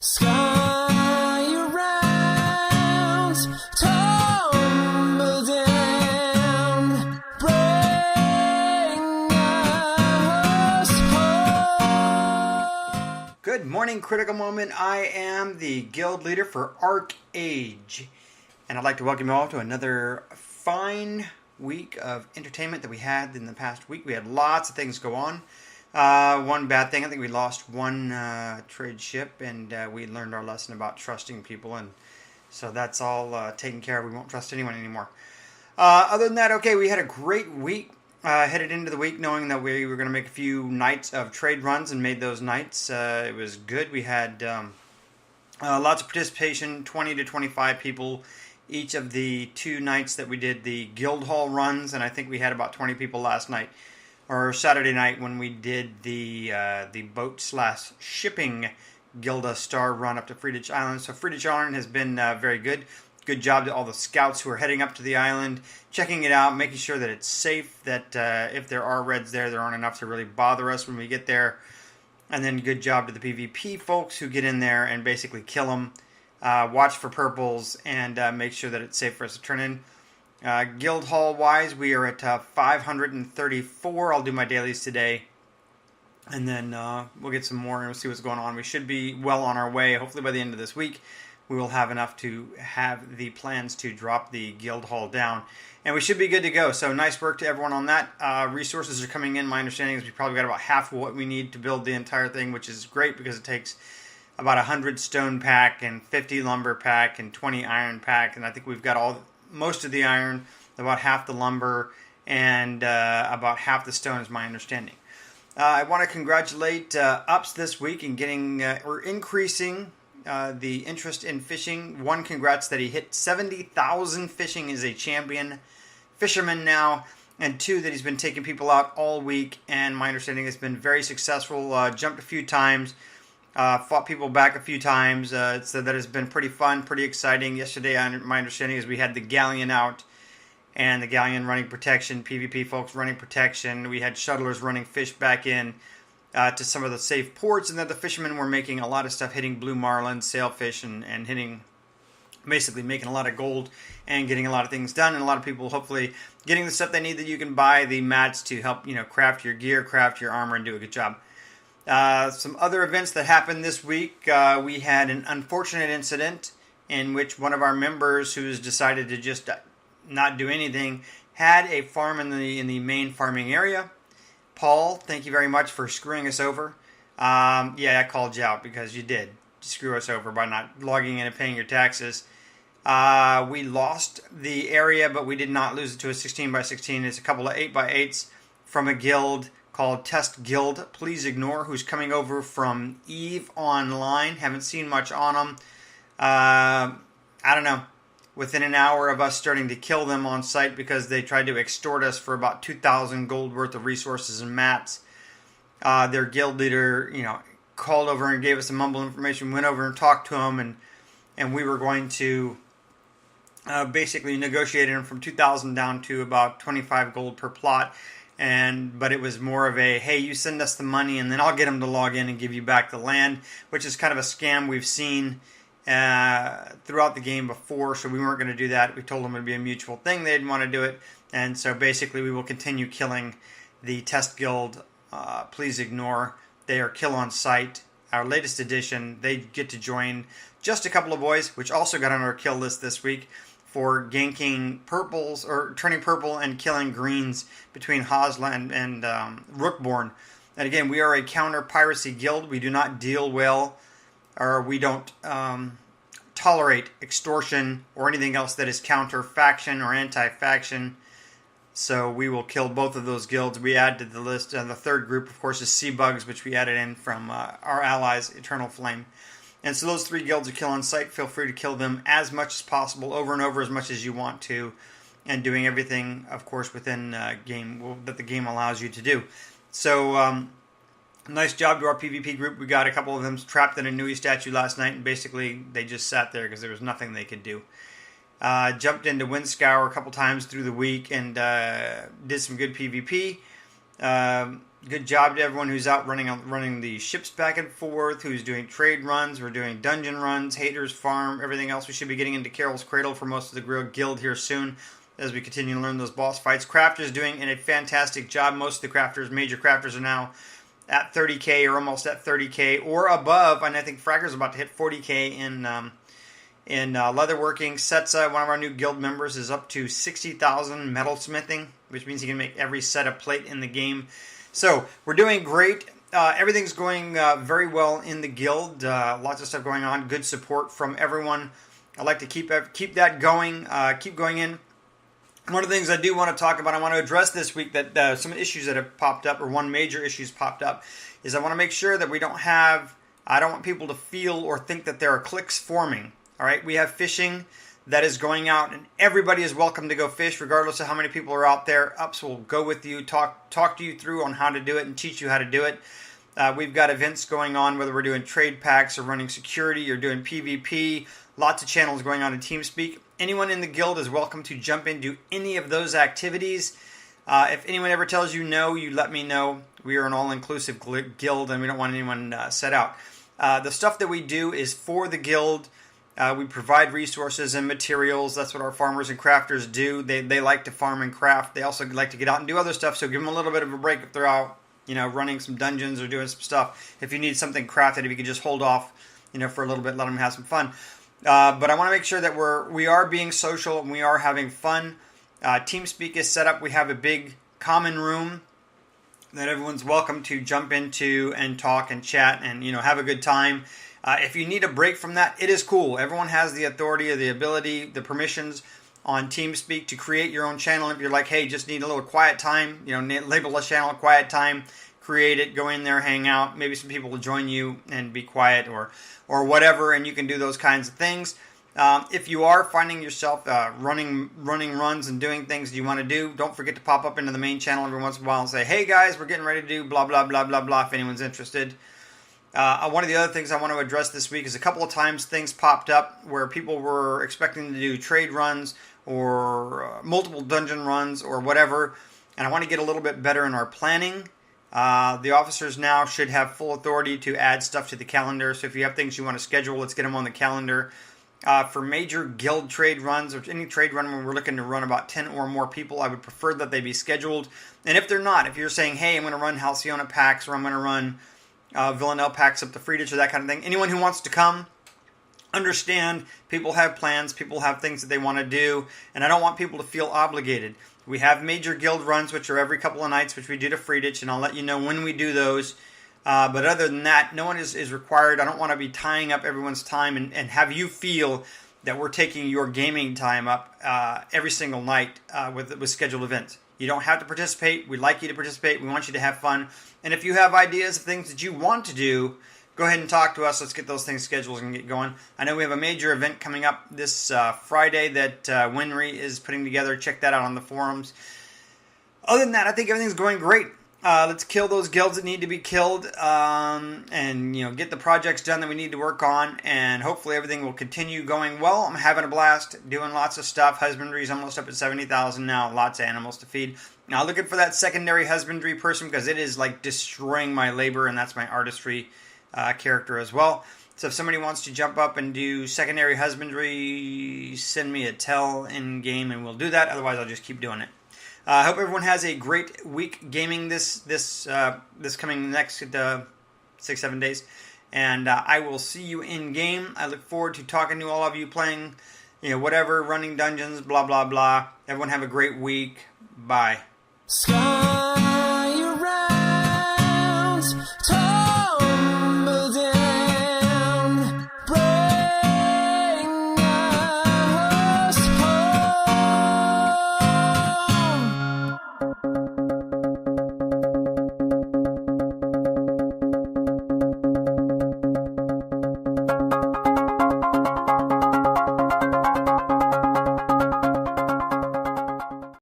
Sky around, tumble down, bring us home. Good morning, Critical Moment. I am the guild leader for ArcheAge, and I'd like to welcome you all to another fine week of entertainment that we had in the past week. We had lots of things go on. One bad thing, I think we lost one trade ship, and we learned our lesson about trusting people, and so that's all taken care of. We won't trust anyone anymore. Other than that, okay, we had a great week. Headed into the week knowing that we were going to make a few nights of trade runs and made those nights. It was good. We had lots of participation, 20 to 25 people each of the two nights that we did the guild hall runs, and I think we had about 20 people last night or Saturday night when we did the boat/shipping Gilda Star run up to Friedrich Island. So Friedrich Island has been very good. Good job to all the scouts who are heading up to the island, checking it out, making sure that it's safe, that if there are reds there aren't enough to really bother us when we get there. And then good job to the PvP folks who get in there and basically kill them, watch for purples, and make sure that it's safe for us to turn in. Guild Hall wise, we are at 534. I'll do my dailies today, and then we'll get some more and we'll see what's going on. We should be well on our way. Hopefully by the end of this week, we will have enough to have the plans to drop the Guild Hall down, and we should be good to go. So nice work to everyone on that. Resources are coming in. My understanding is we probably got about half of what we need to build the entire thing, which is great because it takes about 100 stone pack and 50 lumber pack and 20 iron pack, and I think we've got most of the iron, about half the lumber, and about half the stone is my understanding. I want to congratulate Ups this week in getting or increasing the interest in fishing. One, congrats that he hit 70,000 fishing as a champion fisherman now, and two, that he's been taking people out all week, and my understanding has been very successful. Jumped a few times. Fought people back a few times, so that has been pretty fun, pretty exciting. Yesterday, my understanding is we had the galleon out, and the galleon running protection, PvP folks running protection. We had shuttlers running fish back in to some of the safe ports, and then the fishermen were making a lot of stuff, hitting blue marlin, sailfish, and hitting, basically making a lot of gold and getting a lot of things done, and a lot of people hopefully getting the stuff they need that you can buy, the mats to help craft your gear, craft your armor, and do a good job. Some other events that happened this week, we had an unfortunate incident in which one of our members who's decided to just not do anything had a farm in the main farming area. Paul, thank you very much for screwing us over. Yeah, I called you out because you did screw us over by not logging in and paying your taxes. We lost the area, but we did not lose it to a 16 by 16. It's a couple of 8 by 8s from a guild called Test Guild. Please ignore, who's coming over from Eve Online. Haven't seen much on them. I don't know. Within an hour of us starting to kill them on site because they tried to extort us for about 2,000 gold worth of resources and mats. Their guild leader, called over and gave us some mumble information. Went over and talked to him, and we were going to basically negotiate him from 2,000 down to about 25 gold per plot. But it was more of a, hey, you send us the money and then I'll get them to log in and give you back the land, which is kind of a scam we've seen throughout the game before, so we weren't going to do that. We told them it would be a mutual thing. They didn't want to do it, and so basically we will continue killing the Test Guild. Please ignore. They are kill on sight. Our latest edition, they get to join just a couple of boys, which also got on our kill list this week, for ganking purples, or turning purple and killing greens between Hosla and Rookborn. And again, we are a counter-piracy guild. We do not deal well, or we don't tolerate extortion or anything else that is counter-faction or anti-faction. So we will kill both of those guilds. We add to the list. The third group, of course, is Sea Bugs, which we added in from our allies, Eternal Flame. And so those three guilds are kill on sight. Feel free to kill them as much as possible, over and over as much as you want to, and doing everything, of course, within game that the game allows you to do. So nice job to our PvP group. We got a couple of them trapped in a Nui statue last night, and basically they just sat there because there was nothing they could do. Jumped into Windscour a couple times through the week and did some good PvP. Good job to everyone who's out running the ships back and forth, who's doing trade runs. We're doing dungeon runs, Haters Farm, everything else. We should be getting into Carol's Cradle for most of the guild here soon as we continue to learn those boss fights. Crafters doing a fantastic job. Most of the crafters, major crafters, are now at 30k or almost at 30k or above, and I think Fragger's about to hit 40k in leatherworking. Setsa, one of our new guild members, is up to 60,000 metalsmithing, which means he can make every set of plate in the game. So we're doing great. Everything's going very well in the guild. Lots of stuff going on. Good support from everyone. I'd like to keep that going. Keep going in. One of the things I do want to talk about, I want to address this week that some issues that have popped up, or one major issue's popped up, is I want to make sure that I don't want people to feel or think that there are cliques forming. All right, we have fishing that is going out, and everybody is welcome to go fish, regardless of how many people are out there. Ups will go with you, talk to you through on how to do it, and teach you how to do it. We've got events going on, whether we're doing trade packs or running security or doing PvP. Lots of channels going on in TeamSpeak. Anyone in the guild is welcome to jump into any of those activities. If anyone ever tells you no, you let me know. We are an all-inclusive guild, and we don't want anyone set out. The stuff that we do is for the guild. We provide resources and materials. That's what our farmers and crafters do. They like to farm and craft. They also like to get out and do other stuff, so give them a little bit of a break if they're out, running some dungeons or doing some stuff. If you need something crafted, if you could just hold off, for a little bit, let them have some fun. But I want to make sure that we are being social and we are having fun. TeamSpeak is set up. We have a big common room that everyone's welcome to jump into and talk and chat and have a good time. If you need a break from that, it is cool. Everyone has the authority, the ability, the permissions on TeamSpeak to create your own channel. If you're like, hey, just need a little quiet time, label a channel quiet time, create it, go in there, hang out. Maybe some people will join you and be quiet or whatever, and you can do those kinds of things. If you are finding yourself running runs and doing things you want to do, don't forget to pop up into the main channel every once in a while and say, hey guys, we're getting ready to do blah, blah, blah, blah, blah, if anyone's interested. One of the other things I want to address this week is a couple of times things popped up where people were expecting to do trade runs or multiple dungeon runs or whatever, and I want to get a little bit better in our planning. The officers now should have full authority to add stuff to the calendar, so if you have things you want to schedule, let's get them on the calendar. For major guild trade runs or any trade run when we're looking to run about 10 or more people, I would prefer that they be scheduled. And if they're not, if you're saying, hey, I'm going to run Halcyona packs or I'm going to run Villanelle packs up to Friedrich or that kind of thing, anyone who wants to come, understand people have plans, people have things that they want to do, and I don't want people to feel obligated. We have major guild runs, which are every couple of nights, which we do to Friedrich, and I'll let you know when we do those. But other than that, no one is required. I don't want to be tying up everyone's time and have you feel that we're taking your gaming time up every single night with scheduled events. You don't have to participate. We'd like you to participate. We want you to have fun. And if you have ideas of things that you want to do, go ahead and talk to us. Let's get those things scheduled and get going. I know we have a major event coming up this Friday that Winry is putting together. Check that out on the forums. Other than that, I think everything's going great. Let's kill those guilds that need to be killed and get the projects done that we need to work on, and hopefully everything will continue going well. I'm having a blast doing lots of stuff. Husbandry's almost up at 70,000 now. Lots of animals to feed. Now looking for that secondary husbandry person because it is like destroying my labor, and that's my artistry character as well. So if somebody wants to jump up and do secondary husbandry, send me a tell in game and we'll do that. Otherwise I'll just keep doing it. I hope everyone has a great week gaming this coming next 6-7 days, and I will see you in game. I look forward to talking to all of you, playing, whatever, running dungeons, blah blah blah. Everyone have a great week. Bye. Sky